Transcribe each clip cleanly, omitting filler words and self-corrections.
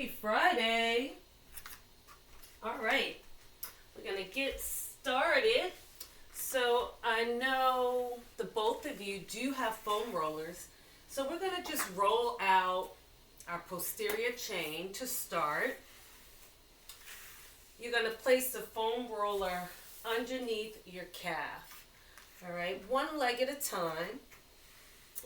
Happy Friday. All right, we're gonna get started. So I know the both of you do have foam rollers. So we're gonna just roll out our posterior chain to start. You're gonna place the foam roller underneath your calf. All right, one leg at a time.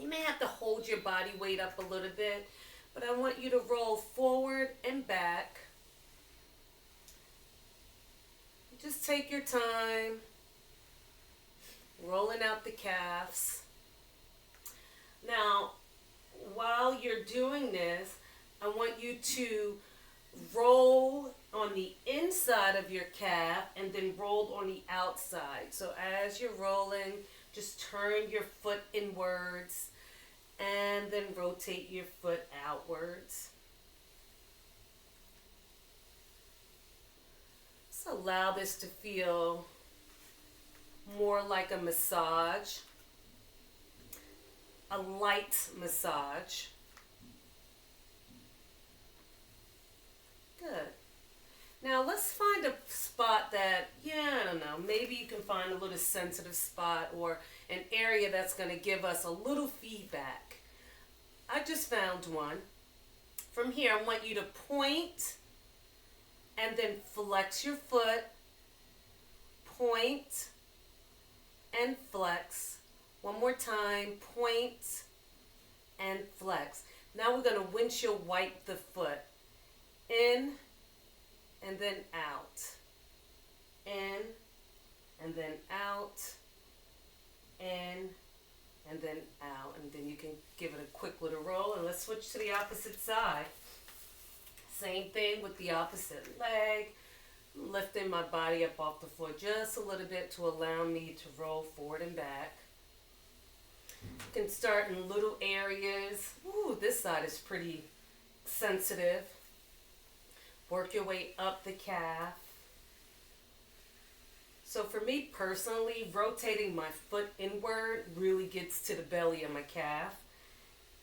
You may have to hold your body weight up a little bit, but I want you to roll forward and back. Just take your time, rolling out the calves. Now, while you're doing this, I want you to roll on the inside of your calf and then roll on the outside. So as you're rolling, just turn your foot inwards and then rotate your foot outwards. Just allow this to feel more like a massage, a light massage. Good. Now let's find a spot that, I don't know, maybe you can find a little sensitive spot or an area that's going to give us a little feedback. I just found one. From here, I want you to point and then flex your foot, point and flex. One more time, point and flex. Now we're going to windshield wipe the foot. In and then out. In and then out. In and then out. And then you can give it a quick little roll. And let's switch to the opposite side. Same thing with the opposite leg. I'm lifting my body up off the floor just a little bit to allow me to roll forward and back. You can start in little areas. Ooh, this side is pretty sensitive. Work your way up the calf. So for me personally, rotating my foot inward really gets to the belly of my calf.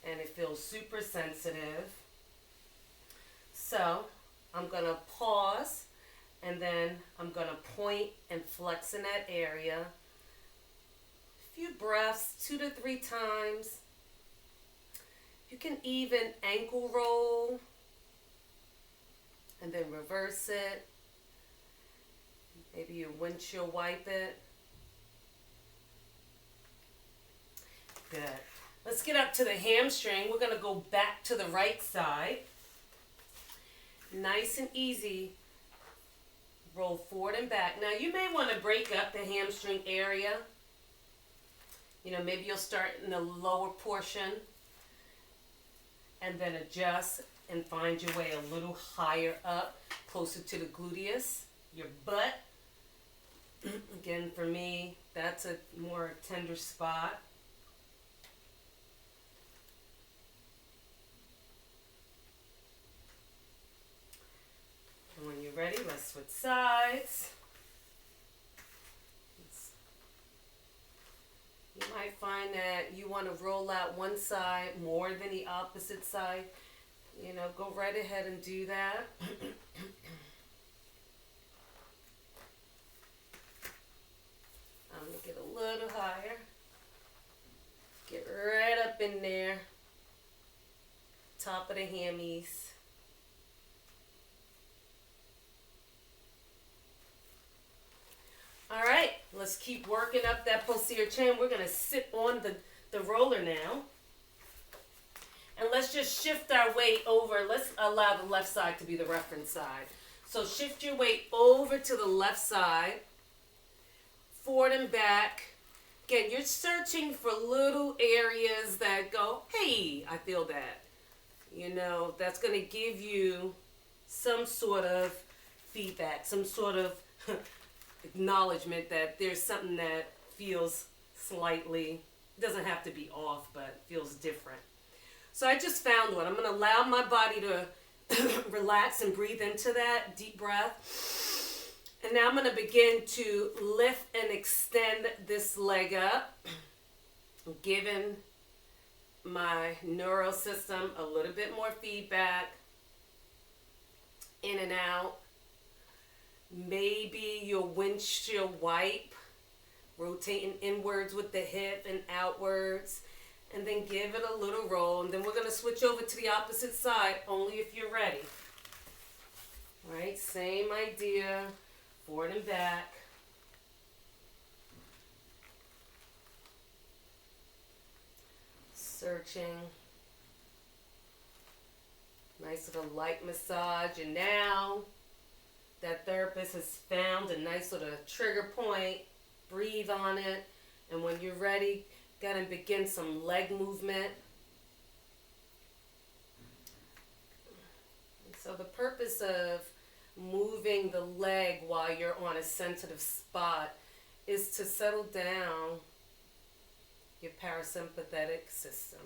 And it feels super sensitive. So I'm going to pause. And then I'm going to point and flex in that area. A few breaths, 2 to 3 times. You can even ankle roll. And then reverse it. Maybe you windshield wipe it. Good. Let's get up to the hamstring. We're going to go back to the right side. Nice and easy. Roll forward and back. Now you may want to break up the hamstring area. Maybe you'll start in the lower portion and then adjust and find your way a little higher up, closer to the gluteus, your butt. Again, for me, that's a more tender spot. And when you're ready, let's switch sides. You might find that you want to roll out one side more than the opposite side. Go right ahead and do that. I'm going to get a little higher. Get right up in there. Top of the hammies. All right, let's keep working up that posterior chain. We're going to sit on the roller now. And let's just shift our weight over. Let's allow the left side to be the reference side. So shift your weight over to the left side. Forward and back. Again, you're searching for little areas that go, hey, I feel that. That's going to give you some sort of feedback, some sort of acknowledgement that there's something that feels slightly, doesn't have to be off, but feels different. So I just found one. I'm going to allow my body to relax and breathe into that deep breath. And now I'm going to begin to lift and extend this leg up, giving my neural system a little bit more feedback. in and out. Maybe your windshield wipe, rotating inwards with the hip and outwards. And then give it a little roll. And then we're going to switch over to the opposite side, only if you're ready. All right, same idea, forward and back. Searching. Nice little light massage. And now that therapist has found a nice little trigger point. Breathe on it. And when you're ready, go and begin some leg movement. So the purpose of moving the leg while you're on a sensitive spot is to settle down your parasympathetic system.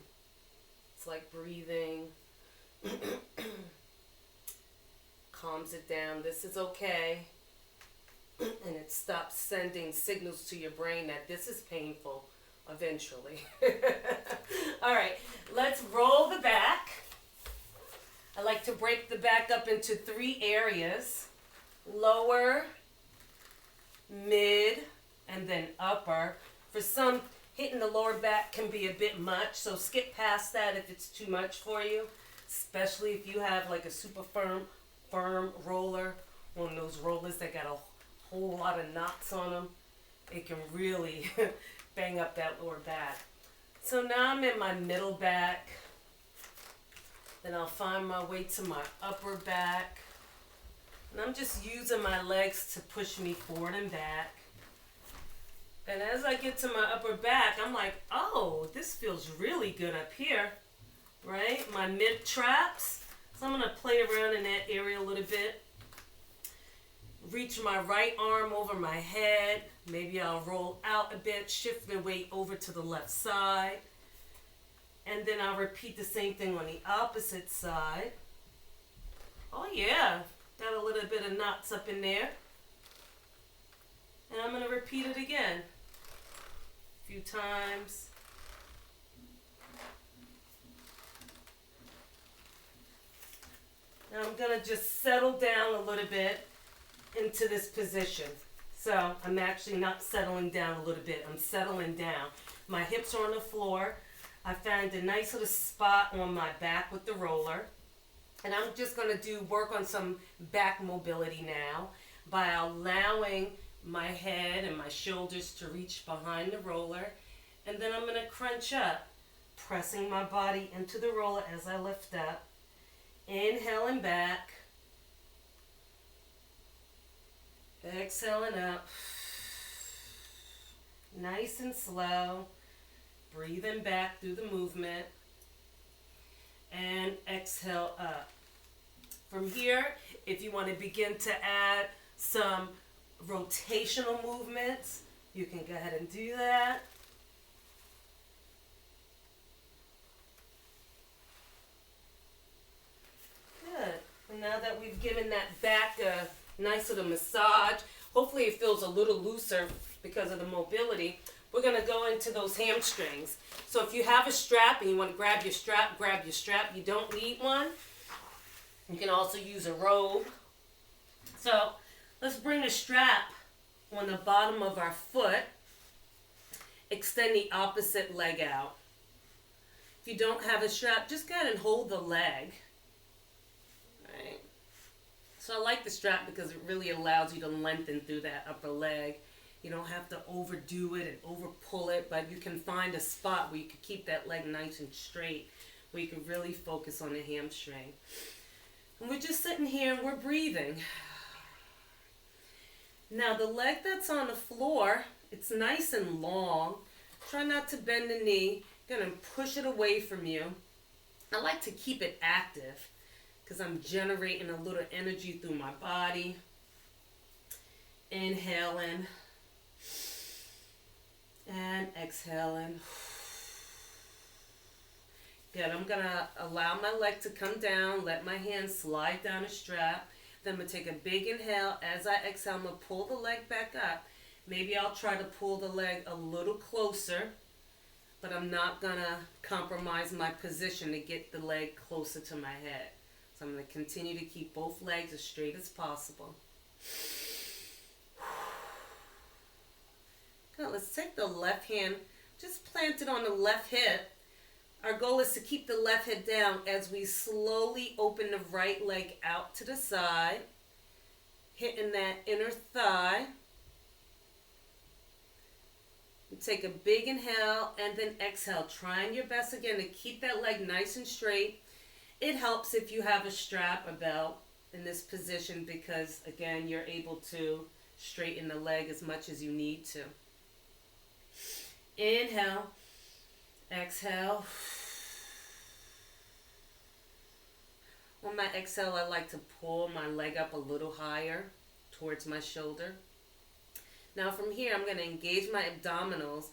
It's like breathing. Calms it down. This is okay. And it stops sending signals to your brain that this is painful eventually. All right, let's roll the back. I like to break the back up into 3 areas: lower, mid, and then upper. For some, hitting the lower back can be a bit much, so skip past that if it's too much for you, especially if you have like a super firm roller, one of those rollers that got a whole lot of knots on them. It can really bang up that lower back. So now I'm in my middle back. Then I'll find my way to my upper back. And I'm just using my legs to push me forward and back. And as I get to my upper back, I'm like, oh, this feels really good up here, right? My mid traps. So I'm going to play around in that area a little bit. Reach my right arm over my head. Maybe I'll roll out a bit, shift the weight over to the left side. And then I'll repeat the same thing on the opposite side. Oh yeah, got a little bit of knots up in there. And I'm going to repeat it again a few times. Now I'm going to just settle down a little bit into this position. So I'm actually not settling down a little bit. I'm settling down. My hips are on the floor. I found a nice little spot on my back with the roller. And I'm just going to do work on some back mobility now by allowing my head and my shoulders to reach behind the roller. And then I'm going to crunch up, pressing my body into the roller as I lift up. Inhaling back. Exhaling up. Nice and slow. Breathing back through the movement. And exhale up. From here, if you want to begin to add some rotational movements, you can go ahead and do that. Good. And now that we've given that back a nice little massage, hopefully it feels a little looser because of the mobility. We're going to go into those hamstrings. So if you have a strap and you want to grab your strap, grab your strap. You don't need one. You can also use a robe. So let's bring the strap on the bottom of our foot. Extend the opposite leg out. If you don't have a strap, just go ahead and hold the leg. Right. So I like the strap because it really allows you to lengthen through that upper leg. You don't have to overdo it and over pull it, but you can find a spot where you can keep that leg nice and straight, where you can really focus on the hamstring. And we're just sitting here and we're breathing. Now the leg that's on the floor, it's nice and long. Try not to bend the knee. You're going to push it away from you. I like to keep it active because I'm generating a little energy through my body. Inhaling. And exhaling. Good. I'm going to allow my leg to come down. Let my hand slide down the strap. Then I'm going to take a big inhale. As I exhale, I'm going to pull the leg back up. Maybe I'll try to pull the leg a little closer. But I'm not going to compromise my position to get the leg closer to my head. So So I'm going to continue to keep both legs as straight as possible. Good. Let's take the left hand, just plant it on the left hip. Our goal is to keep the left hip down as we slowly open the right leg out to the side, hitting that inner thigh. Take a big inhale and then exhale, trying your best again to keep that leg nice and straight. It helps if you have a strap, a belt in this position, because again, you're able to straighten the leg as much as you need to. Inhale, exhale. On my exhale, I like to pull my leg up a little higher towards my shoulder. Now from here, I'm going to engage my abdominals,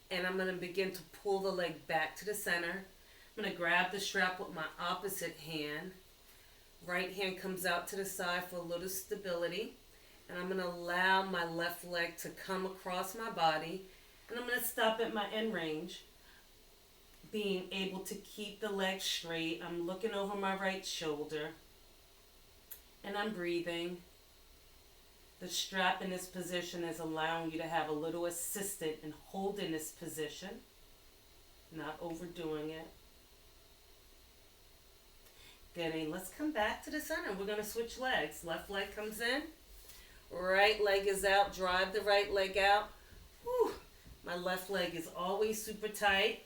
and I'm going to begin to pull the leg back to the center. I'm going to grab the strap with my opposite hand. Right hand comes out to the side for a little stability. And I'm going to allow my left leg to come across my body. And I'm going to stop at my end range, being able to keep the leg straight. I'm looking over my right shoulder, and I'm breathing. The strap in this position is allowing you to have a little assistance in holding this position, not overdoing it. Good. Let's come back to the center. We're going to switch legs. Left leg comes in. Right leg is out. Drive the right leg out. Whew. My left leg is always super tight.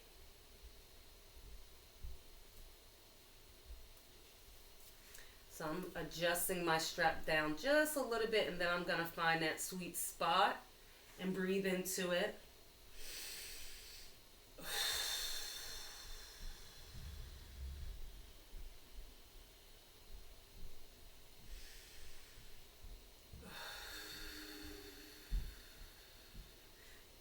So I'm adjusting my strap down just a little bit, and then I'm going to find that sweet spot and breathe into it.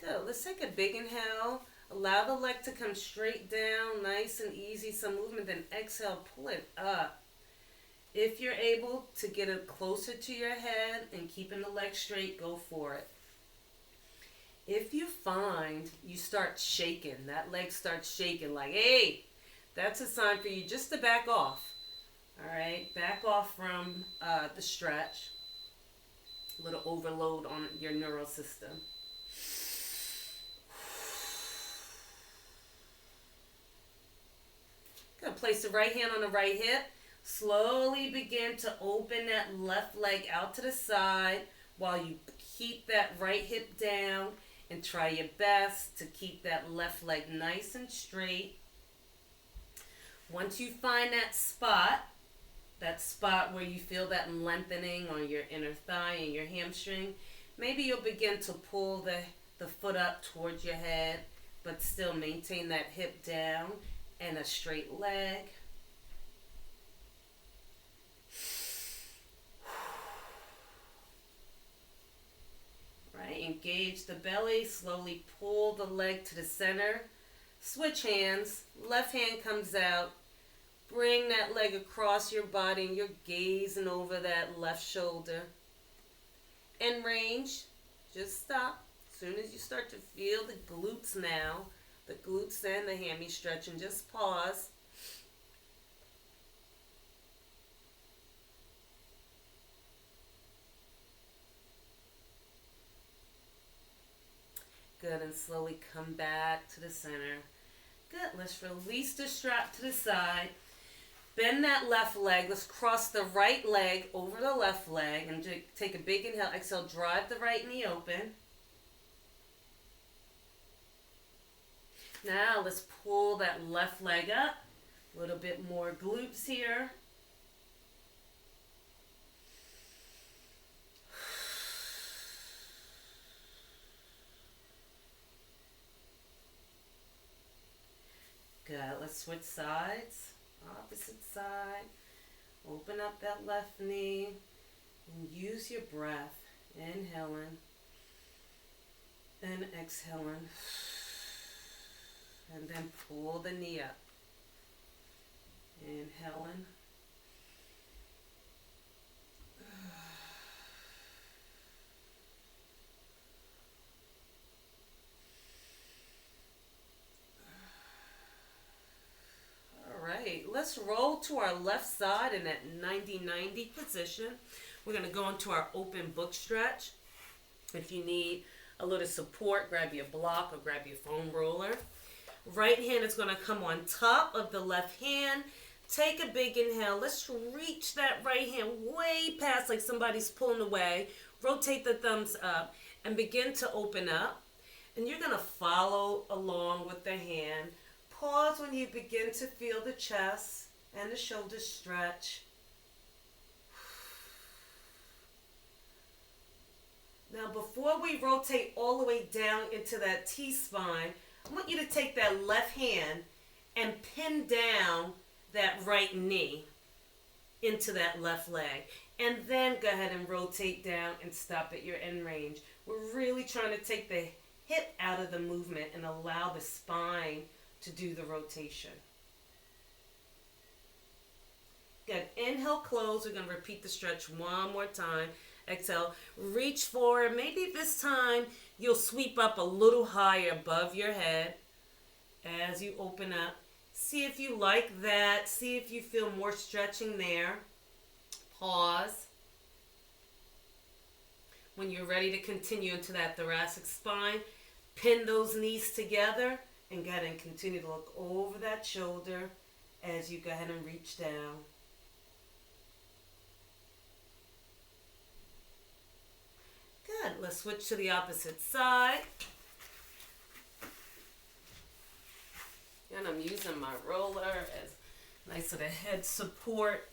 Good. Let's take a big inhale. Allow the leg to come straight down, nice and easy, some movement, then exhale, pull it up. If you're able to get it closer to your head and keeping the leg straight, go for it. If you find you start shaking, that leg starts shaking like, hey, that's a sign for you just to back off. All right, back off from the stretch. A little overload on your neural system. Good. Place the right hand on the right hip. Slowly begin to open that left leg out to the side while you keep that right hip down, and try your best to keep that left leg nice and straight. Once you find that spot where you feel that lengthening on your inner thigh and your hamstring, maybe you'll begin to pull the foot up towards your head, but still maintain that hip down and a straight leg. Right, engage the belly, slowly pull the leg to the center. Switch hands, left hand comes out. Bring that leg across your body, and you're gazing over that left shoulder. End range, just stop. As soon as you start to feel the glutes now, the glutes and the hammy stretching, just pause. Good, and slowly come back to the center. Good, let's release the strap to the side. Bend that left leg. Let's cross the right leg over the left leg, and take a big inhale. Exhale, drive the right knee open. Now let's pull that left leg up. A little bit more glutes here. Good. Let's switch sides. Opposite side. Open up that left knee and use your breath. Inhaling and exhaling. And then pull the knee up. Inhaling. let's roll to our left side in that 90-90 position. We're going to go into our open book stretch. If you need a little support, grab your block or grab your foam roller. Right hand is going to come on top of the left hand. Take a big inhale. Let's reach that right hand way past like somebody's pulling away. Rotate the thumbs up and begin to open up. And you're going to follow along with the hand. Pause when you begin to feel the chest and the shoulders stretch. Now, before we rotate all the way down into that T-spine, I want you to take that left hand and pin down that right knee into that left leg. And then go ahead and rotate down and stop at your end range. We're really trying to take the hip out of the movement and allow the spine to do the rotation. Good. Inhale, close. We're going to repeat the stretch one more time. Exhale, reach forward. Maybe this time you'll sweep up a little higher above your head as you open up. See if you like that. See if you feel more stretching there. Pause. When you're ready to continue into that thoracic spine, pin those knees together and go ahead and continue to look over that shoulder as you go ahead and reach down. Good. Let's switch to the opposite side. And I'm using my roller as nice little head support.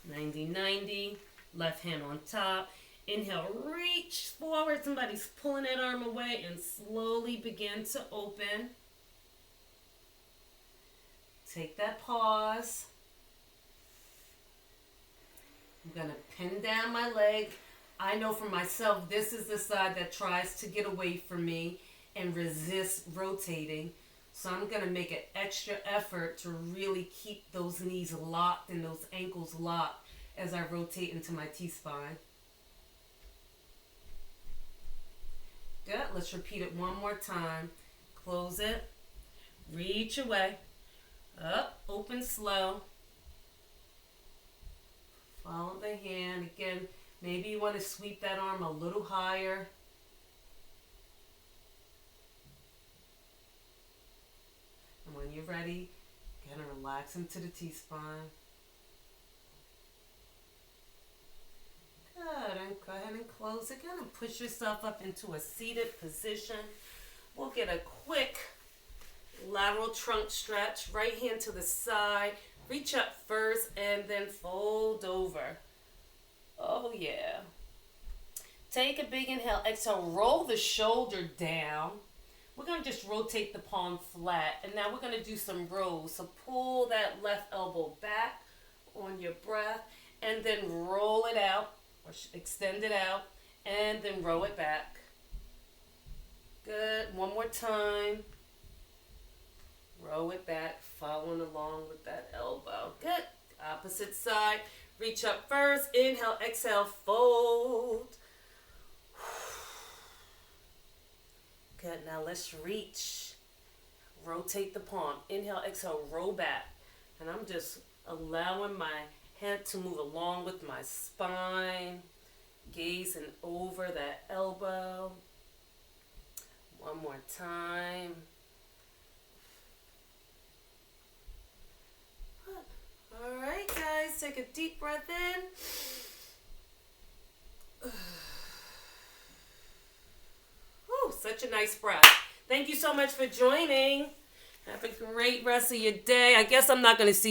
90-90. Left hand on top. Inhale, reach forward. Somebody's pulling that arm away and slowly begin to open. Take that pause. I'm going to pin down my leg. I know for myself, this is the side that tries to get away from me and resist rotating. So I'm going to make an extra effort to really keep those knees locked and those ankles locked as I rotate into my T-spine. Good. Let's repeat it one more time. Close it. Reach away. Up. Open slow. Follow the hand. Again, maybe you want to sweep that arm a little higher. And when you're ready, kind of relax into the T-spine. Good. And go ahead and close again and push yourself up into a seated position. We'll get a quick lateral trunk stretch. Right hand to the side. Reach up first and then fold over. Oh, yeah. Take a big inhale. Exhale. Roll the shoulder down. We're going to just rotate the palm flat. And now we're going to do some rolls. So pull that left elbow back on your breath. And then roll it out. Or extend it out. And then roll it back. Good. One more time. Roll it back. Following along with that elbow. Good. Opposite side. Reach up first. Inhale. Exhale. Fold. Good. Now let's reach. Rotate the palm. Inhale. Exhale. Roll back. And I'm just allowing my head to move along with my spine. Gazing over that elbow. One more time. All right, guys. Take a deep breath in. Whew, such a nice breath. Thank you so much for joining. Have a great rest of your day. I guess I'm not going to see you